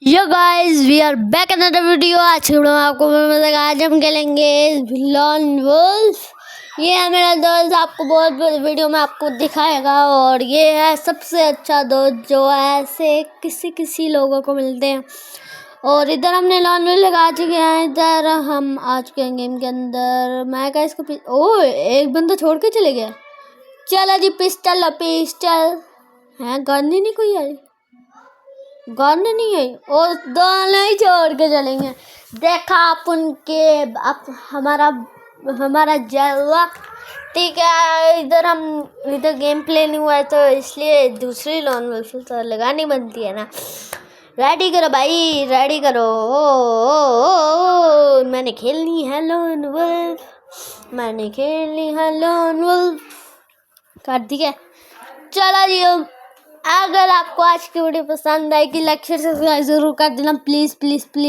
Yo guys we are back in another video. आज के video में आपको बताएगा, आज हम खेलेंगे लॉन वुल्फ। ये है मेरा दोस्त, आपको बहुत वीडियो में आपको दिखाएगा। और ये है सबसे अच्छा दोस्त जो ऐसे किसी लोगों को मिलते हैं। और इधर हमने लॉन वुल्फ लगा चुके हैं। इधर हम आ चुके हैं गेम के अंदर। मैं क्या इसको ओ एक बंदा छोड़ के चले गया। चलो जी, पिस्टल है, गन ही नहीं कोई आई, गन नहीं है और दोनों ही छोड़ के चलेंगे। देखा आप उनके, आप हमारा जलवा। ठीक है, इधर गेम प्ले नहीं हुआ है तो इसलिए दूसरी लॉन वुल्फ तो लगानी बनती है ना। रेडी करो भाई, रेडी करो। मैंने खेलनी है लॉन वुल्फ, मैंने खेलनी है लॉन वुल्फ। कर दिया। चलो जी, अगर आपको आज की वीडियो पसंद आएगी, लाइक शेयर सब्सक्राइब जरूर कर देना, प्लीज़ प्लीज़ प्लीज़।